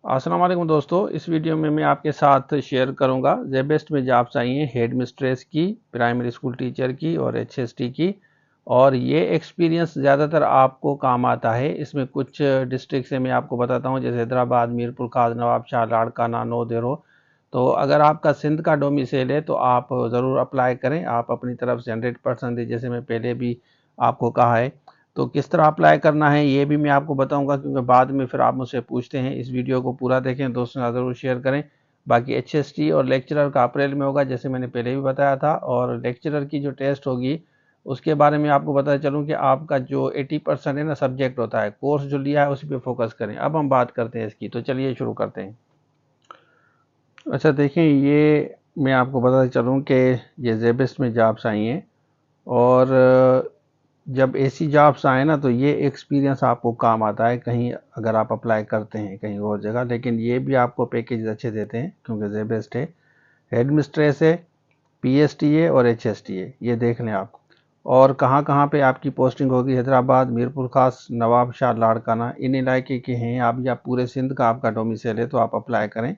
अस्सलाम वालेकुम दोस्तों, इस वीडियो में मैं आपके साथ शेयर करूंगा जेबेस्ट में जॉब्स आई हैं हेड मिस्ट्रेस की, प्राइमरी स्कूल टीचर की और एचएसटी की। और ये एक्सपीरियंस ज़्यादातर आपको काम आता है। इसमें कुछ डिस्ट्रिक्ट से मैं आपको बताता हूं, जैसे हैदराबाद, मीरपुर खास, नवाबशाह, लाड़काना, नौदेरो। तो अगर आपका सिंध का डोमिसाइल है तो आप ज़रूर अप्लाई करें। आप अपनी तरफ से 100% जैसे मैं पहले भी आपको कहा है। तो किस तरह अप्लाई करना है ये भी मैं आपको बताऊंगा, क्योंकि बाद में फिर आप मुझसे पूछते हैं। इस वीडियो को पूरा देखें, दोस्तों के साथ ज़रूर शेयर करें। बाकी एचएसटी और लेक्चरर का अप्रैल में होगा, जैसे मैंने पहले भी बताया था। और लेक्चरर की जो टेस्ट होगी उसके बारे में आपको बता चलूँ कि आपका जो 80% है ना सब्जेक्ट होता है, कोर्स जो लिया है उसी पे फोकस करें। अब हम बात करते हैं इसकी, तो चलिए शुरू करते हैं। अच्छा देखें, ये मैं आपको बताते चलूँ कि ये जेबेस्ट में जॉब्स आई हैं। और जब ऐसी जॉब्स आए ना तो ये एक्सपीरियंस आपको काम आता है कहीं अगर आप अप्लाई करते हैं कहीं और जगह। लेकिन ये भी आपको पैकेज अच्छे देते हैं, क्योंकि जेबेस्ट है, हेड मिस्ट्रेस है, पीएसटी है और एचएसटी है। ये देख लें आप। और कहाँ कहाँ पे आपकी पोस्टिंग होगी, हैदराबाद, मीरपुर खास, नवाबशाह, लाड़काना, इन इलाके के हैं आप, या पूरे सिंध का आपका डोमिसाइल है तो आप अप्लाई करें।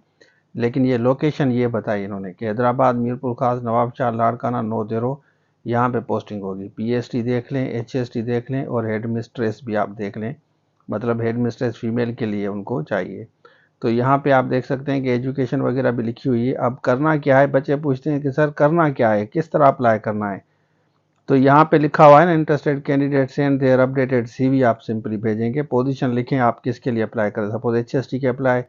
लेकिन ये लोकेशन ये बताई इन्होंने कि हैदराबाद, मीरपुर खास, नवाबशाह, लाड़काना, नौदेरो, यहाँ पे पोस्टिंग होगी। पीएसटी देख लें, एचएसटी देख लें और हेड मिस्ट्रेस भी आप देख लें। मतलब हेड मिस्ट्रेस फीमेल के लिए उनको चाहिए। तो यहाँ पे आप देख सकते हैं कि एजुकेशन वगैरह भी लिखी हुई है। अब करना क्या है, बच्चे पूछते हैं कि सर करना क्या है, किस तरह अप्लाई करना है। तो यहाँ पे लिखा हुआ है ना, interested candidate send their updated CV. आप सिंपली भेजेंगे, पोजीशन लिखें आप किसके लिए अप्लाई करें। सपोज एचएसटी के अप्लाई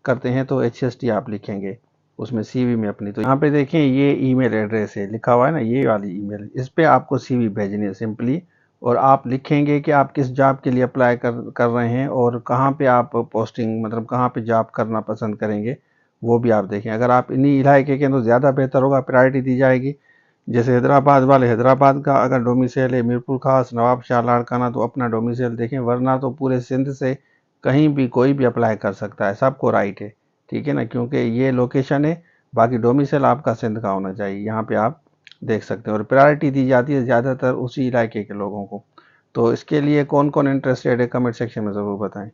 करते हैं तो एचएसटी आप लिखेंगे उसमें सीवी में अपनी। तो यहाँ पे देखें, ये ईमेल एड्रेस है लिखा हुआ है ना, ये वाली ईमेल, इस पे आपको सीवी भेजनी है सिंपली। और आप लिखेंगे कि आप किस जॉब के लिए अप्लाई कर रहे हैं और कहाँ पे आप पोस्टिंग, मतलब कहाँ पे जॉब करना पसंद करेंगे, वो भी आप देखें। अगर आप इन्हीं इलाके के हैं तो ज़्यादा बेहतर होगा, प्रायोरिटी दी जाएगी। जैसे हैदराबाद वाले हैदराबाद का अगर डोमिसाइल है, मीरपुर खास, नवाबशाह, लाड़काना, तो अपना डोमिसाइल देखें। वरना तो पूरे सिंध से कहीं भी कोई भी अप्लाई कर सकता है, सबको राइट है, ठीक है ना, क्योंकि ये लोकेशन है। बाकी डोमिसाइल आपका सिंध का होना चाहिए, यहाँ पे आप देख सकते हैं। और प्रायोरिटी दी जाती है ज़्यादातर उसी इलाके के लोगों को। तो इसके लिए कौन कौन इंटरेस्टेड है, कमेंट सेक्शन में ज़रूर बताएं।